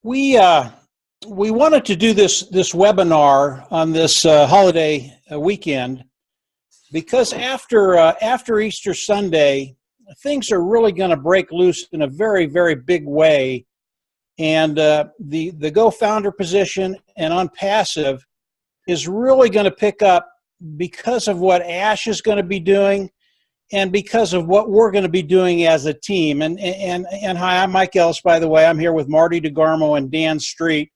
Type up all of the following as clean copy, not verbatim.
We we wanted to do this webinar on this holiday weekend because after Easter Sunday, things are really going to break loose in a very big way, and the GoFounder position and OnPasive is really going to pick up because of what Ash is going to be doing and because of what we're going to be doing as a team. And hi, I'm Mike Ellis, by the way. I'm here with Marty DeGarmo and Dan Street.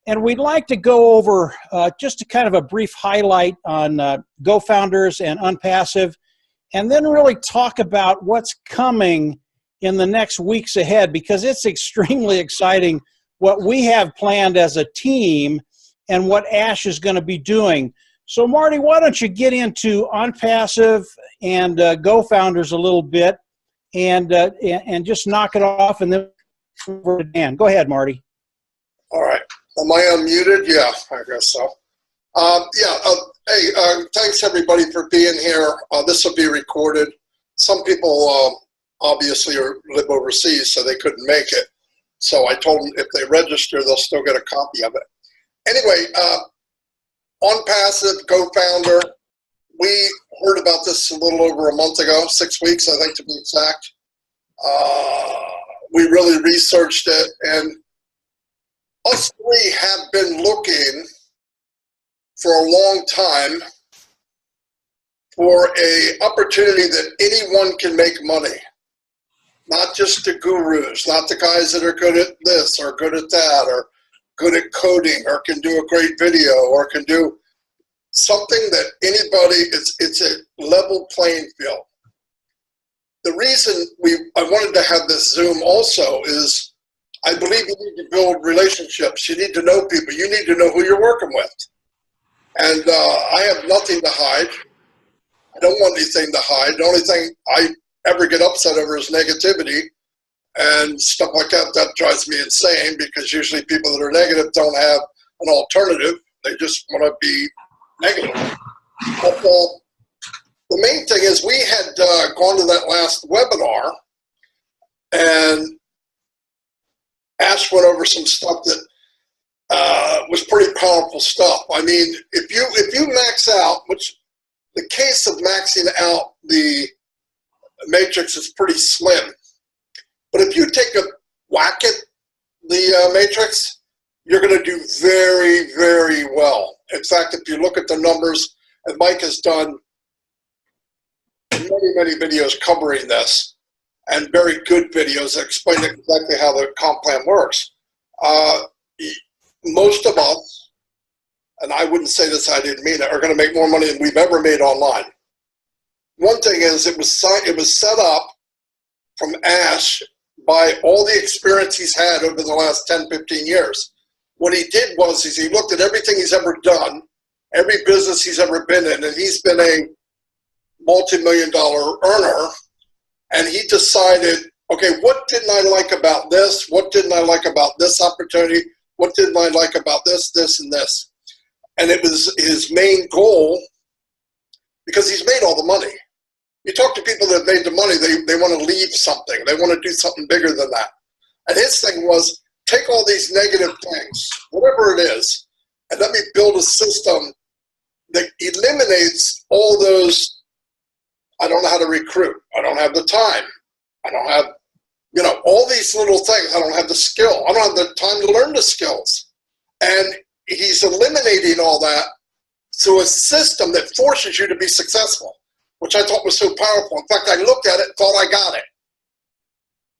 And we'd like to go over just a kind of a brief highlight on GoFounders and OnPasive, and then really talk about what's coming in the next weeks ahead, because it's extremely exciting what we have planned as a team and what Ash is going to be doing. So Marty, why don't you get into OnPasive and GoFounders a little bit and just knock it off, and then over to Dan. Go ahead, Marty. All right. Am I unmuted? Yeah, I guess so. Thanks everybody for being here. This will be recorded. Some people obviously live overseas, so they couldn't make it. So I told them if they register, they'll still get a copy of it. Anyway, OnPasive, GoFounder, we heard about this a little over a month ago, 6 weeks, I think to be exact. We really researched it, and us three have been looking for a long time for an opportunity that anyone can make money. Not just the gurus, not the guys that are good at this or good at that or good at coding or can do a great video or can do something that anybody, it's a level playing field. The reason I wanted to have this Zoom also is I believe you need to build relationships. You need to know people. You need to know who you're working with. And I have nothing to hide. I don't want anything to hide. The only thing I ever get upset over is negativity and stuff like that. That drives me insane, because usually people that are negative don't have an alternative. They just want to be negative. But the main thing is we had gone to that last webinar, and Ash went over some stuff that was pretty powerful stuff. I mean, if you max out, which the case of maxing out the matrix is pretty slim, but if you take a whack at the matrix, you're going to do very well. In fact, if you look at the numbers, and Mike has done many videos covering this, and very good videos that explain exactly how the comp plan works. Most of us, and I wouldn't say this, I didn't mean it, are going to make more money than we've ever made online. One thing is it was set up from Ash by all the experience he's had over the last 10, 15 years. What he did was he looked at everything he's ever done, every business he's ever been in, and he's been a multi-million-dollar earner, and he decided, okay, what didn't I like about this? What didn't I like about this opportunity? What didn't I like about this, and this? And it was his main goal, because he's made all the money. You talk to people that have made the money, they want to leave something. They want to do something bigger than that. And his thing was, take all these negative things, whatever it is, and let me build a system that eliminates all those. I don't know how to recruit. I don't have the time. I don't have, all these little things. I don't have the skill. I don't have the time to learn the skills. And he's eliminating all that through a system that forces you to be successful, which I thought was so powerful. In fact, I looked at it and thought I got it.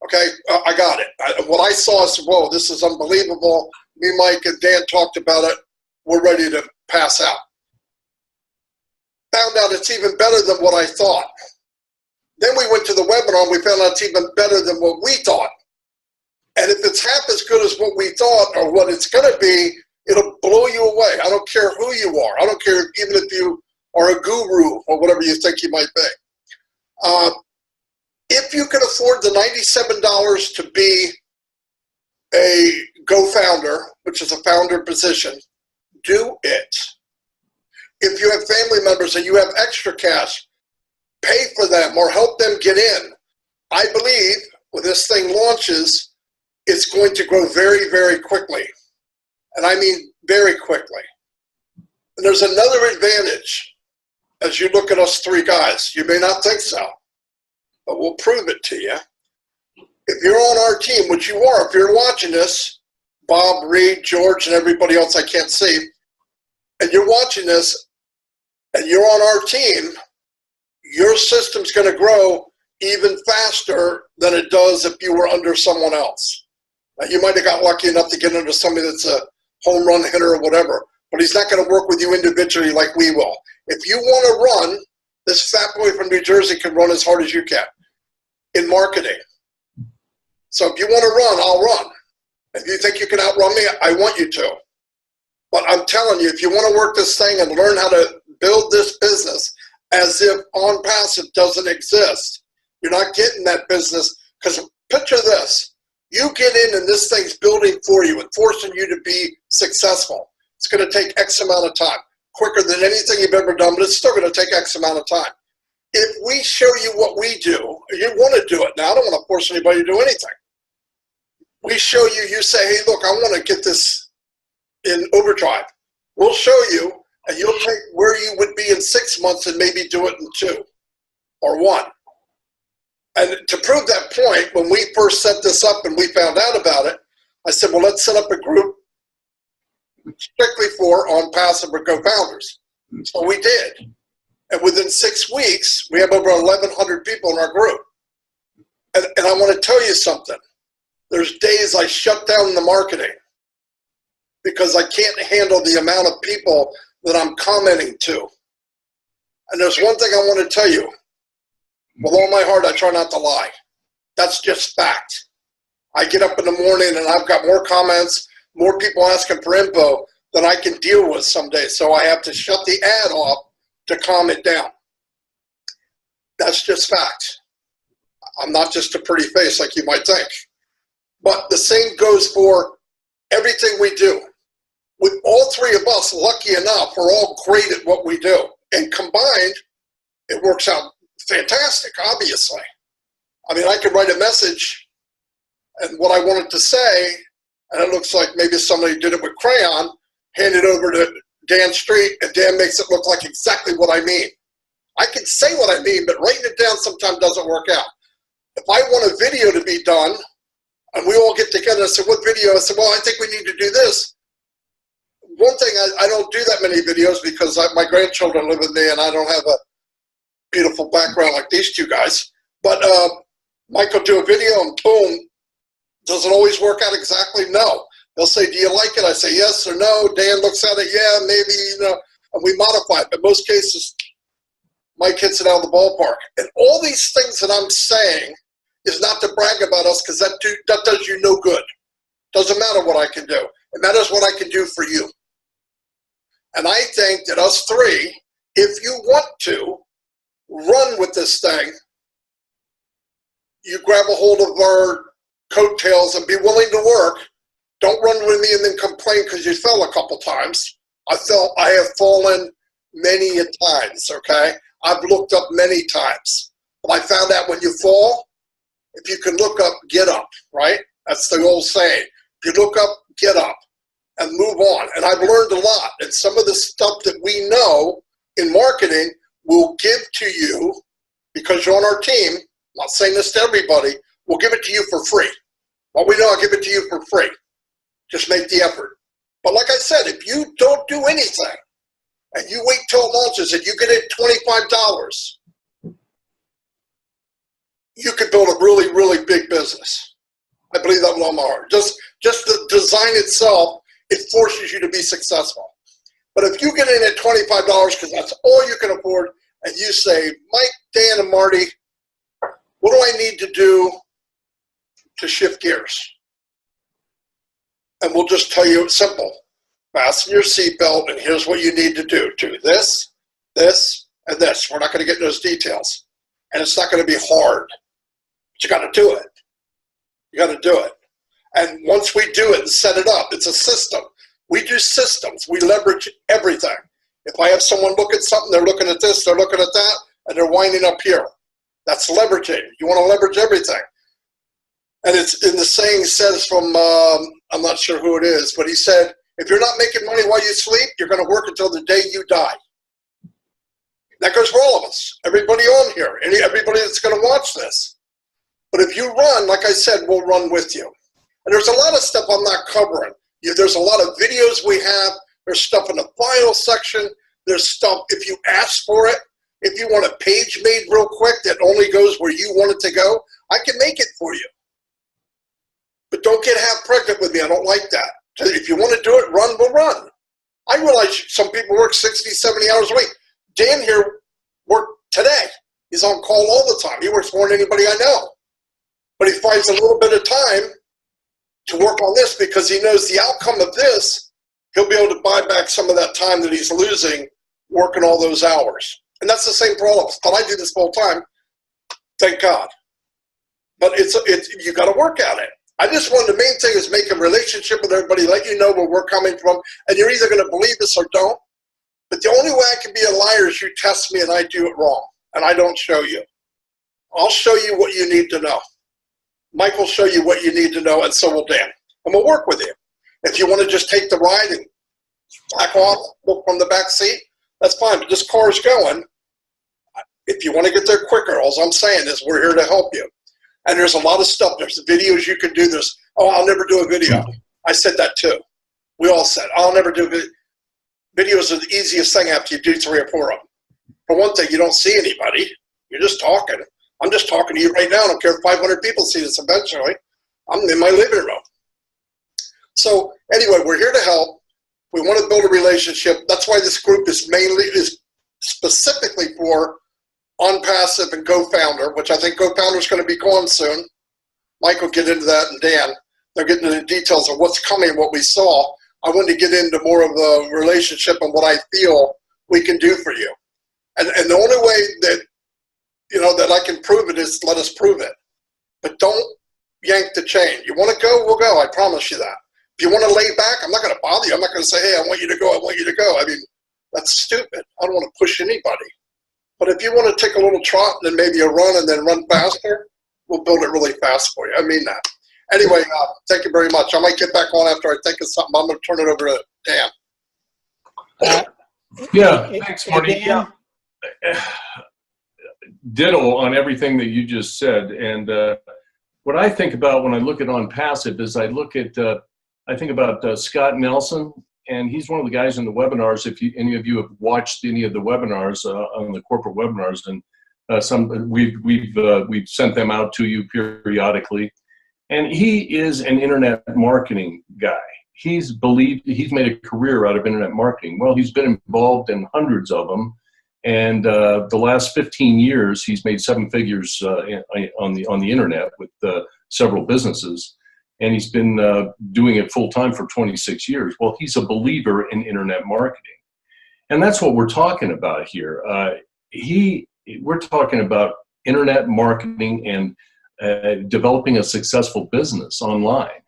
Okay, I got it. What I saw is, whoa, this is unbelievable. Me, Mike, and Dan talked about it. We're ready to pass out. Found out it's even better than what I thought. Then we went to the webinar and we found out it's even better than what we thought. And if it's half as good as what we thought or what it's going to be, it'll blow you away. I don't care who you are. I don't care even if you are a guru or whatever you think you might be. If you can afford the $97 to be a GoFounder, which is a founder position, do it. If you have family members and you have extra cash, pay for them or help them get in. I believe when this thing launches, it's going to grow very, very quickly. And I mean very quickly. And there's another advantage as you look at us three guys. You may not think so, but we'll prove it to you. If you're on our team, which you are, if you're watching this, Bob, Reed, George, and everybody else I can't see, and you're watching this, and you're on our team, your system's going to grow even faster than it does if you were under someone else. Now, you might have got lucky enough to get under somebody that's a home run hitter or whatever, but he's not going to work with you individually like we will. If you want to run, this fat boy from New Jersey can run as hard as you can in marketing. So if you want to run, I'll run. If you think you can outrun me, I want you to. But I'm telling you, if you want to work this thing and learn how to build this business as if OnPasive doesn't exist, you're not getting that business. Because picture this. You get in and this thing's building for you and forcing you to be successful. It's going to take X amount of time, quicker than anything you've ever done, but it's still going to take X amount of time. If we show you what we do, you want to do it. Now, I don't want to force anybody to do anything. We show you, you say, hey, look, I want to get this in overdrive. We'll show you, and you'll take where you would be in 6 months and maybe do it in 2 or 1. And to prove that point, when we first set this up and we found out about it, I said, well, let's set up a group strictly for OnPasive or GoFounders. So we did. And within 6 weeks, we have over 1,100 people in our group. And I want to tell you something. There's days I shut down the marketing because I can't handle the amount of people that I'm commenting to. And there's one thing I want to tell you. With all my heart, I try not to lie. That's just fact. I get up in the morning and I've got more comments, more people asking for info than I can deal with some days. So I have to shut the ad off to calm it down. That's just fact. I'm not just a pretty face like you might think. But the same goes for everything we do. With all three of us, lucky enough, we're all great at what we do. And combined, it works out fantastic, obviously. I mean, I could write a message and what I wanted to say, and it looks like maybe somebody did it with crayon, hand it over to Dan Street, and Dan makes it look like exactly what I mean. I can say what I mean, but writing it down sometimes doesn't work out. If I want a video to be done, and we all get together and say, what video? I said, well, I think we need to do this. One thing, I don't do that many videos because my grandchildren live with me and I don't have a beautiful background like these two guys. But Mike will do a video and boom. Does it always work out exactly? No. They'll say, do you like it? I say yes or no. Dan looks at it, yeah, maybe, you know, and we modify it. But most cases, Mike hits it out of the ballpark. And all these things that I'm saying is not to brag about us because that does you no good. Doesn't matter what I can do. It matters what I can do for you. And I think that us three, if you want to run with this thing, you grab a hold of our coattails and be willing to work. Don't run with me and then complain because you fell a couple times. I have fallen many a times, okay? I've looked up many times. But I found out when you fall, if you can look up, get up, right? That's the old saying. If you look up, get up, and move on. And I've learned a lot. And some of the stuff that we know in marketing we'll give to you, because you're on our team, I'm not saying this to everybody, we'll give it to you for free. What we know, I'll give it to you for free. Just make the effort. But like I said, if you don't do anything, and you wait till it launches and you get it $25, you could build a really, really big business. I believe that with all my heart. Just the design itself, it forces you to be successful. But if you get in at $25 because that's all you can afford, and you say, Mike, Dan, and Marty, what do I need to do to shift gears? And we'll just tell you it's simple. Fasten your seatbelt, and here's what you need to do. Do this, this, and this. We're not going to get into those details. And it's not going to be hard. But you got to do it. You got to do it. And once we do it and set it up, it's a system. We do systems. We leverage everything. If I have someone look at something, they're looking at this, they're looking at that, and they're winding up here. That's leveraging. You want to leverage everything. And it's in the saying says from, I'm not sure who it is, but he said, if you're not making money while you sleep, you're going to work until the day you die. That goes for all of us, everybody on here, everybody that's going to watch this. But if you run, like I said, we'll run with you. And there's a lot of stuff I'm not covering. There's a lot of videos we have. There's stuff in the file section. There's stuff, if you ask for it, if you want a page made real quick that only goes where you want it to go, I can make it for you. But don't get half pregnant with me. I don't like that. If you want to do it, run, we'll run. I realize some people work 60, 70 hours a week. Dan here worked today. He's on call all the time. He works more than anybody I know. But he finds a little bit of time to work on this because he knows the outcome of this, he'll be able to buy back some of that time that he's losing working all those hours. And that's the same for all of us. But I do this full time, thank God. But you got to work at it. I just wanted, the main thing is make a relationship with everybody, let you know where we're coming from, and you're either going to believe us or don't. But the only way I can be a liar is you test me and I do it wrong, and I don't show you. I'll show you what you need to know. Mike will show you what you need to know, and so will Dan. And we'll work with you. If you want to just take the ride and back off, look from the back seat, that's fine. But this car is going. If you want to get there quicker, all I'm saying is we're here to help you. And there's a lot of stuff. There's the videos you can do. There's, oh, I'll never do a video. I said that too. We all said, I'll never do video. Videos are the easiest thing after you do 3 or 4 of them. For one thing, you don't see anybody. You're just talking. I'm just talking to you right now. I don't care if 500 people see this eventually. I'm in my living room. So anyway, we're here to help. We want to build a relationship. That's why this group is specifically for OnPasive and GoFounder, which I think GoFounder is going to be going soon. Mike will get into that, and Dan. They're getting into the details of what's coming and what we saw. I wanted to get into more of the relationship and what I feel we can do for you. And the only way that, that I can prove it is let us prove it. But don't yank the chain. You want to go, we'll go. I promise you that. If you want to lay back, I'm not going to bother you. I'm not going to say, hey, I want you to go. I want you to go. I mean, that's stupid. I don't want to push anybody. But if you want to take a little trot and then maybe a run and then run faster, we'll build it really fast for you. I mean that. Anyway, thank you very much. I might get back on after I think of something. I'm going to turn it over to Dan. Yeah, thanks, Marty. Dan? Yeah. Ditto on everything that you just said. And what I think about when I look at OnPasive is I think about Scott Nelson, and he's one of the guys in the webinars. If any of you have watched any of the webinars on the corporate webinars, and we've sent them out to you periodically. And he is an internet marketing guy. He's made a career out of internet marketing. Well, he's been involved in hundreds of them, and the last 15 years he's made 7 figures on the internet with several businesses. And he's been doing it full time for 26 years. Well, he's a believer in internet marketing. And that's what we're talking about here. We're talking about internet marketing and developing a successful business online.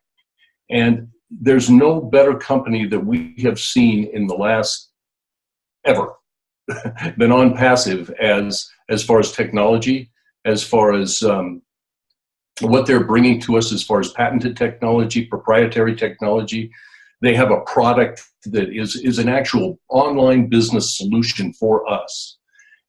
And there's no better company that we have seen in the last ever than OnPasive as far as technology, as far as what they're bringing to us as far as patented technology, proprietary technology. They have a product that is an actual online business solution for us.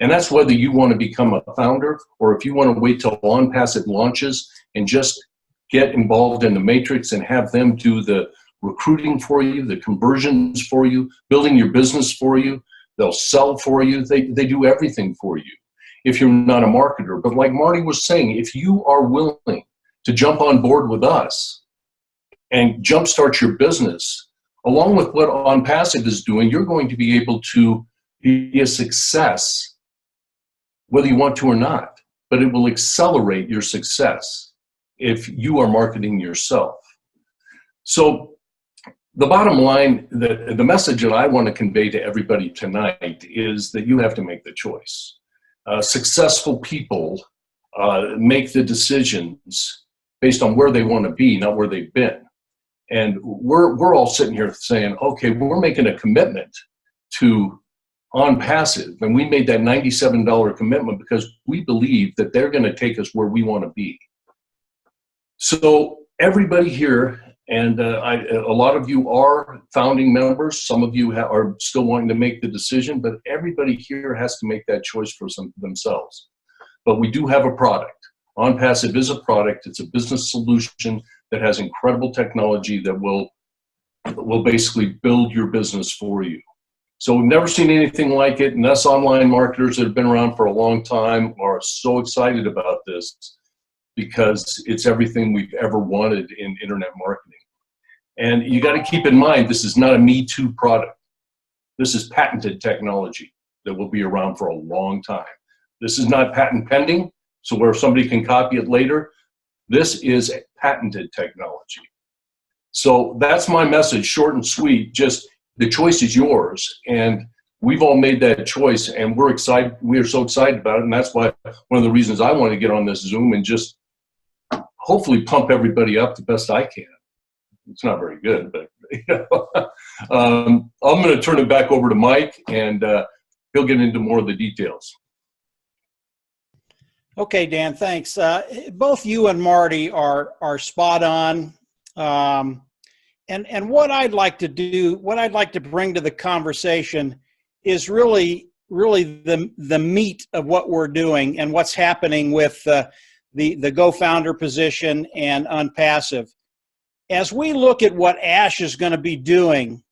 And that's whether you want to become a founder or if you want to wait till OnPasive launches and just get involved in the matrix and have them do the recruiting for you, the conversions for you, building your business for you. They'll sell for you. They do everything for you if you're not a marketer. But like Marty was saying, if you are willing to jump on board with us and jumpstart your business, along with what OnPasive is doing, you're going to be able to be a success whether you want to or not. But it will accelerate your success if you are marketing yourself. So the bottom line, the message that I want to convey to everybody tonight is that you have to make the choice. Successful people make the decisions based on where they want to be, not where they've been. And we're all sitting here saying, okay, we're making a commitment to OnPasive, and we made that $97 commitment because we believe that they're going to take us where we want to be. So everybody here, and a lot of you are founding members. Some of you are still wanting to make the decision, but everybody here has to make that choice for themselves. But we do have a product. OnPasive is a product. It's a business solution that has incredible technology that will basically build your business for you. So we've never seen anything like it, and us online marketers that have been around for a long time are so excited about this because it's everything we've ever wanted in internet marketing. And you got to keep in mind, this is not a Me Too product. This is patented technology that will be around for a long time. This is not patent pending, so where somebody can copy it later. This is patented technology. So that's my message, short and sweet. Just the choice is yours, and we've all made that choice, and we're excited. We are so excited about it, and that's why one of the reasons I want to get on this Zoom and just hopefully pump everybody up the best I can. It's not very good, but you know. I'm going to turn it back over to Mike, and he'll get into more of the details. Okay, Dan, thanks. Both you and Marty are spot on. And what I'd like to do, what I'd like to bring to the conversation is really the meat of what we're doing and what's happening with the GoFounder position and OnPasive. As we look at what Ash is going to be doing,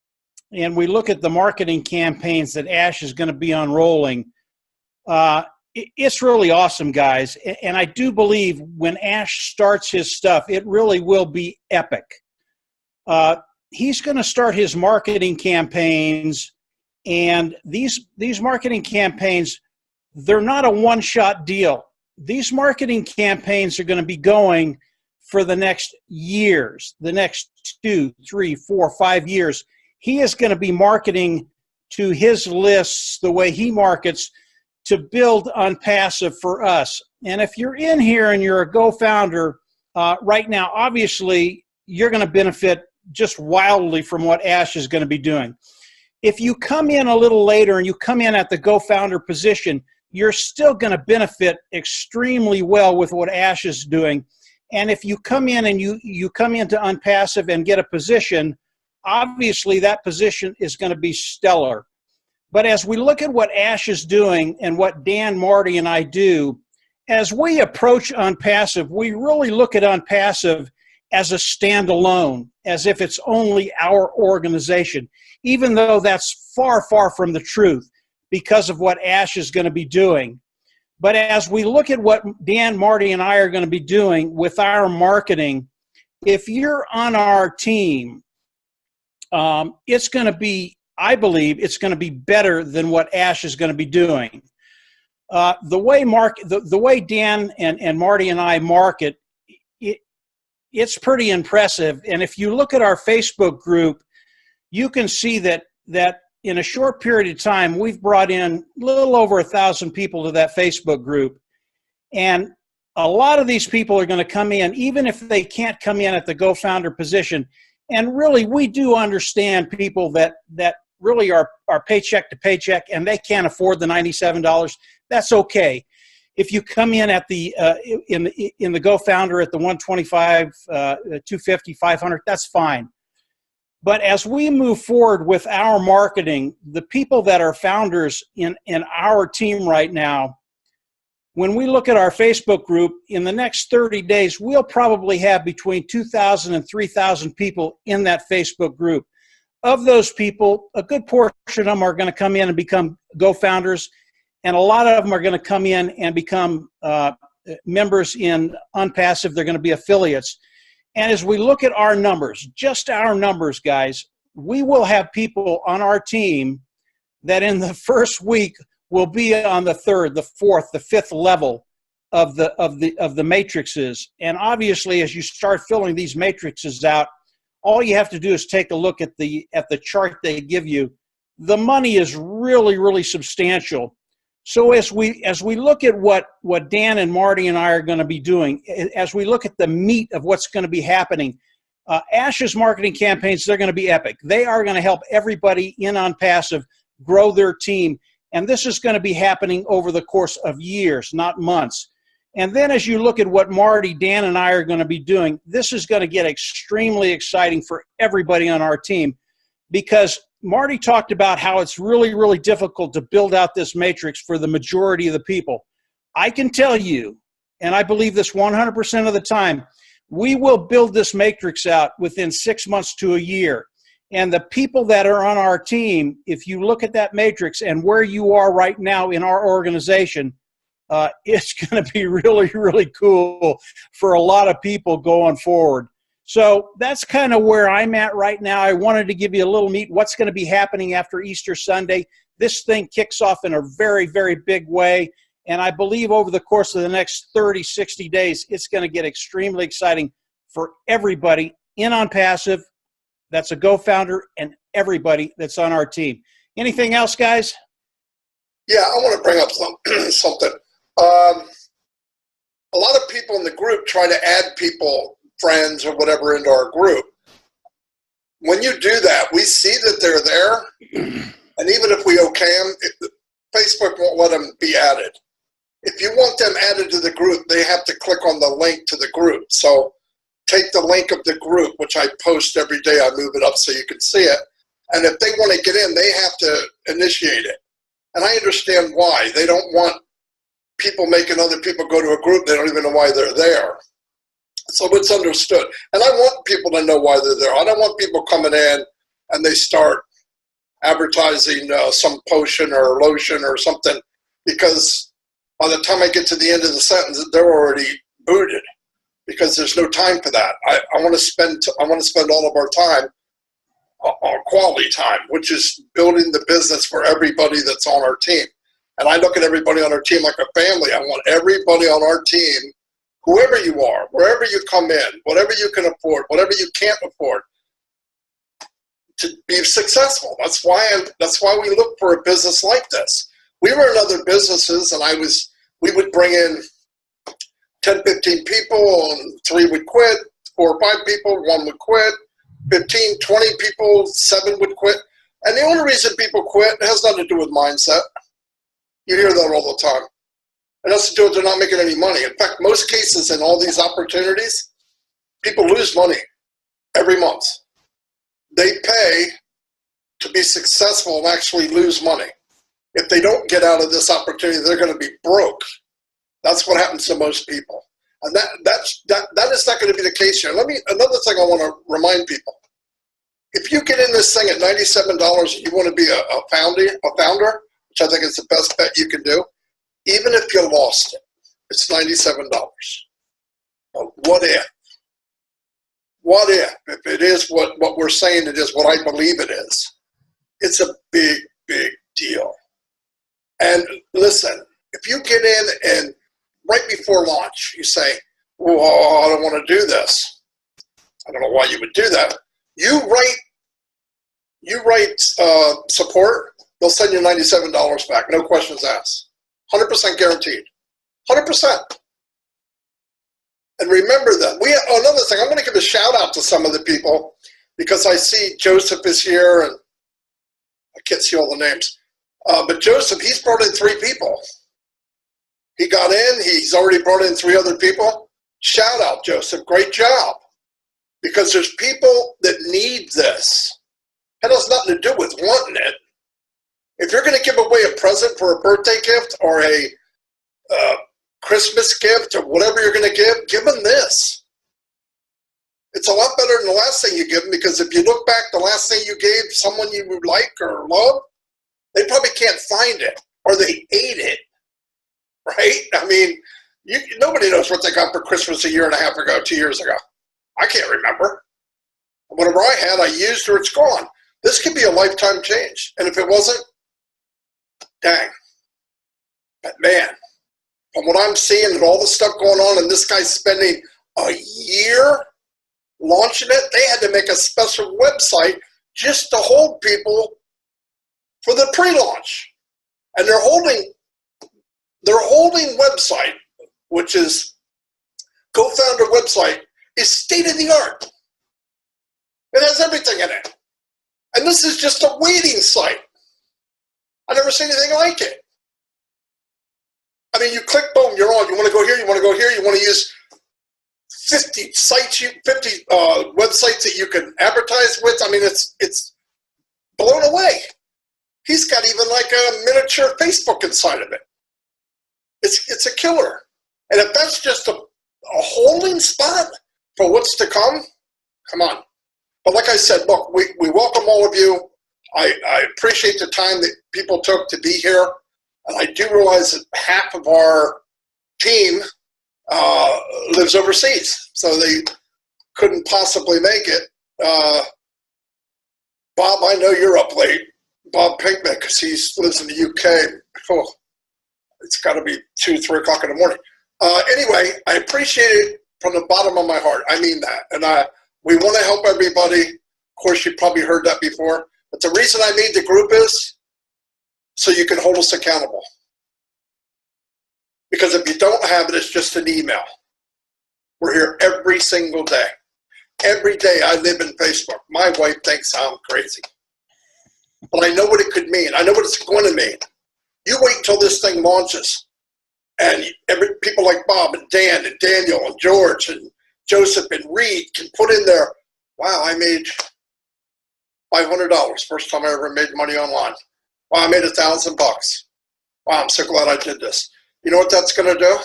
and we look at the marketing campaigns that Ash is going to be unrolling, it's really awesome, guys. And I do believe when Ash starts his stuff, it really will be epic. He's going to start his marketing campaigns, and these marketing campaigns, they're not a one-shot deal. These marketing campaigns are going to be going for the next years, the next 2, 3, 4, 5 years. He is going to be marketing to his lists the way he markets to build OnPasive for us. And if you're in here and you're a GoFounder right now, obviously you're going to benefit just wildly from what Ash is going to be doing. If you come in a little later and you come in at the GoFounder position, you're still going to benefit extremely well with what Ash is doing. And if you come in and you come into OnPasive and get a position, obviously that position is going to be stellar. But as we look at what Ash is doing and what Dan, Marty, and I do, as we approach OnPasive, we really look at OnPasive as a standalone, as if it's only our organization, even though that's far, far from the truth because of what Ash is going to be doing. But as we look at what Dan, Marty, and I are going to be doing with our marketing, if you're on our team, it's going to be, I believe, it's going to be better than what Ash is going to be doing. The way Dan and Marty and I market, it's pretty impressive. And if you look at our Facebook group, you can see that in a short period of time, we've brought in a little over 1,000 people to that Facebook group. And a lot of these people are going to come in, even if they can't come in at the GoFounder position. And really, we do understand people that really are paycheck to paycheck and they can't afford the $97. That's okay. If you come in at the in the GoFounder at the 125, 250, 500, that's fine. But as we move forward with our marketing, the people that are founders in our team right now, when we look at our Facebook group, in the next 30 days, we'll probably have between 2,000 and 3,000 people in that Facebook group. Of those people, a good portion of them are going to come in and become GoFounders, and a lot of them are going to come in and become members in OnPasive. They're going to be affiliates. And as we look at our numbers, just our numbers, guys, we will have people on our team that in the first week will be on the 3rd, the 4th, the 5th level of the matrices. And obviously, as you start filling these matrices out, all you have to do is take a look at the chart they give you. The money is really, really substantial. So as we look at what Dan and Marty and I are going to be doing, as we look at the meat of what's going to be happening, Ash's marketing campaigns, they're going to be epic. They are going to help everybody in OnPasive grow their team. And this is going to be happening over the course of years, not months. And then as you look at what Marty, Dan, and I are going to be doing, this is going to get extremely exciting for everybody on our team, because Marty talked about how it's really, really difficult to build out this matrix for the majority of the people. I can tell you, and I believe this 100% of the time, we will build this matrix out within 6 months to a year. And the people that are on our team, if you look at that matrix and where you are right now in our organization, it's going to be really, really cool for a lot of people going forward. So that's kind of where I'm at right now. I wanted to give you a little meat what's going to be happening after Easter Sunday. This thing kicks off in a very, very big way. And I believe over the course of the next 30, 60 days, it's going to get extremely exciting for everybody in OnPasive, that's a GoFounder, and everybody that's on our team. Anything else, guys? Yeah, I want to bring up something. A lot of people in the group try to add people, friends or whatever, into our group. When you do that, we see that they're there, and even if we okay them, Facebook won't let them be added. If you want them added to the group, they have to click on the link to the group. So take the link of the group, which I post every day. I move it up so you can see it. And if they want to get in, they have to initiate it. And I understand why. They don't want people making other people go to a group. They don't even know why they're there. So it's understood. And I want people to know why they're there. I don't want people coming in and they start advertising some potion or lotion or something, because by the time I get to the end of the sentence, they're already booted, because there's no time for that. I want to spend all of our time on quality time, which is building the business for everybody that's on our team. And I look at everybody on our team like a family. I want everybody on our team, whoever you are, wherever you come in, whatever you can afford, whatever you can't afford, to be successful. That's why we look for a business like this. We were in other businesses, and we would bring in 10, 15 people, and 3 would quit, 4 or 5 people, 1 would quit, 15, 20 people, 7 would quit. And the only reason people quit has nothing to do with mindset. You hear that all the time. It has to do with they're not making any money. In fact, most cases in all these opportunities, people lose money every month. They pay to be successful and actually lose money. If they don't get out of this opportunity, they're going to be broke. That's what happens to most people. And that is not going to be the case here. Another thing I want to remind people. If you get in this thing at $97 and you want to be a founder, which I think is the best bet you can do, even if you lost it, it's $97. But what if? What if it is what we're saying it is, what I believe it is? It's a big, big deal. And listen, if you get in and right before launch, you say, "Oh, I don't want to do this." I don't know why you would do that. You write support, they'll send you $97 back, no questions asked. 100% guaranteed. 100%. And remember that. Another thing, I'm going to give a shout out to some of the people, because I see Joseph is here, and I can't see all the names. But Joseph, he's brought in 3 people. He got in, he's already brought in 3 other people. Shout out, Joseph, great job. Because there's people that need this. It has nothing to do with wanting it. If you're going to give away a present for a birthday gift or a Christmas gift or whatever you're going to give them this. It's a lot better than the last thing you give them, because if you look back, the last thing you gave someone you would like or love, they probably can't find it, or they ate it, right? I mean, nobody knows what they got for Christmas a year and a half ago, 2 years ago. I can't remember. Whatever I had, I used, or it's gone. This could be a lifetime change. And if it wasn't, dang. But man, from what I'm seeing and all the stuff going on, and this guy's spending a year launching it, they had to make a special website just to hold people for the pre-launch. And their holding website, which is GoFounder website, is state-of-the-art. It has everything in it. And this is just a waiting site. I've never seen anything like it. I mean, you click, boom, you're on. You want to go here, you want to go here, you want to use 50 sites, 50 websites that you can advertise with. I mean, it's blown away. He's got even like a miniature Facebook inside of it. It's a killer. And if that's just a holding spot for what's to come on. But like I said, look, we welcome all of you. I appreciate the time that people took to be here. And I do realize that half of our team lives overseas, so they couldn't possibly make it. Bob, I know you're up late. Bob Pinkman, because he lives in the UK. Oh, it's got to be 2, 3 o'clock in the morning. Anyway, I appreciate it from the bottom of my heart. I mean that. And we want to help everybody. Of course, you probably heard that before. But the reason I made the group is so you can hold us accountable. Because if you don't have it, it's just an email. We're here every single day. Every day I live in Facebook. My wife thinks I'm crazy. But I know what it could mean. I know what it's going to mean. You wait until this thing launches. And people like Bob and Dan and Daniel and George and Joseph and Reed can put in there, wow, I made $500. First time I ever made money online. Wow, I made $1,000. Wow, I'm so glad I did this. You know what that's going to do?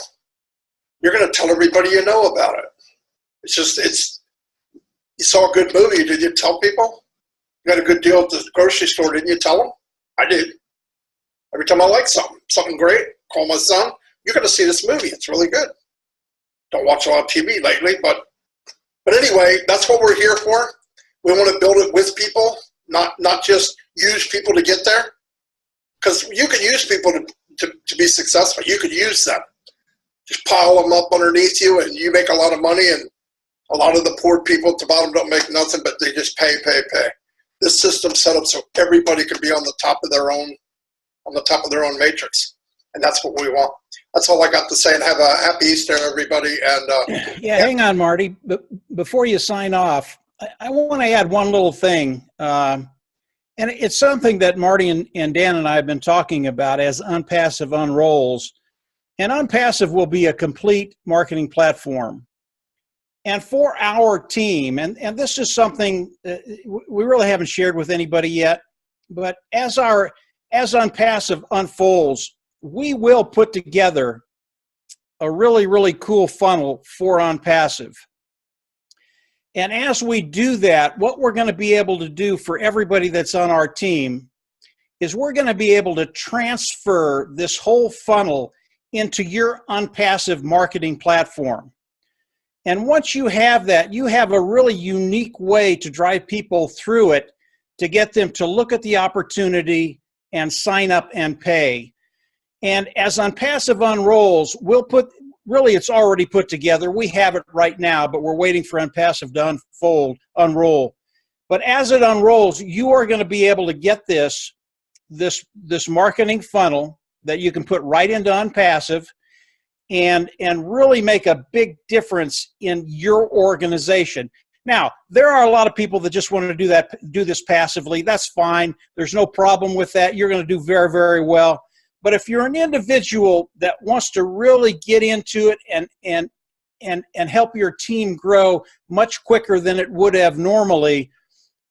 You're going to tell everybody you know about it. You saw a good movie, did you tell people? You got a good deal at the grocery store, didn't you tell them? I did. Every time I like something great, call my son, you're going to see this movie. It's really good. Don't watch a lot of TV lately, but anyway, that's what we're here for. We want to build it with people, not just use people to get there. Because you can use people to be successful. You could use them. Just pile them up underneath you and you make a lot of money, and a lot of the poor people at the bottom don't make nothing, but they just pay. This system's set up so everybody can be on the top of their own matrix. And that's what we want. That's all I got to say, and have a happy Easter, everybody. And yeah, hang on, Marty. Before you sign off, I want to add one little thing. And it's something that Marty and Dan and I have been talking about as OnPasive unrolls. And OnPasive will be a complete marketing platform. And for our team, and this is something we really haven't shared with anybody yet, but as OnPasive unfolds, we will put together a really, really cool funnel for OnPasive. And as we do that, what we're going to be able to do for everybody that's on our team is we're going to be able to transfer this whole funnel into your OnPasive marketing platform. And once you have that, you have a really unique way to drive people through it to get them to look at the opportunity and sign up and pay. And as OnPasive unrolls, really it's already put together. We have it right now, but we're waiting for OnPasive to unroll. But as it unrolls, you are going to be able to get this marketing funnel that you can put right into OnPasive and really make a big difference in your organization. Now, there are a lot of people that just want to do this passively. That's fine. There's no problem with that. You're going to do very, very well. But if you're an individual that wants to really get into it and help your team grow much quicker than it would have normally,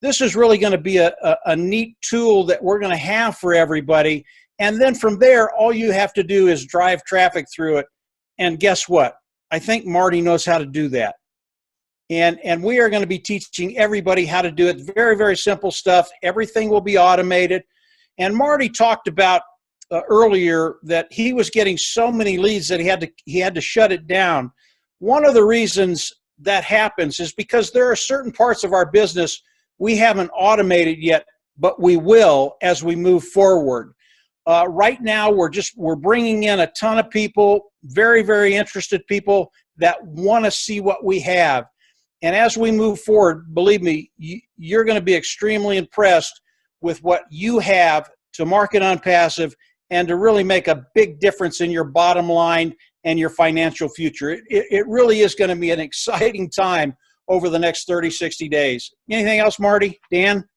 this is really going to be a neat tool that we're going to have for everybody. And then from there, all you have to do is drive traffic through it. And guess what? I think Marty knows how to do that. And we are going to be teaching everybody how to do it. Very, very simple stuff. Everything will be automated. And Marty talked about earlier that he was getting so many leads that he had to shut it down. One of the reasons that happens is because there are certain parts of our business we haven't automated yet, but we will as we move forward. Right now, we're bringing in a ton of people, very, very interested people that want to see what we have. And as we move forward, believe me, you're going to be extremely impressed with what you have to market OnPasive and to really make a big difference in your bottom line and your financial future. It really is going to be an exciting time over the next 30, 60 days. Anything else, Marty? Dan?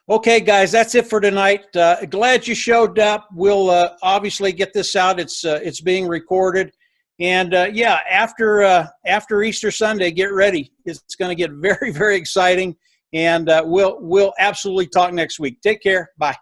Okay, guys, that's it for tonight. Glad you showed up. We'll obviously get this out. It's being recorded, and yeah, after Easter Sunday, get ready. It's going to get very, very exciting, and we'll absolutely talk next week. Take care. Bye.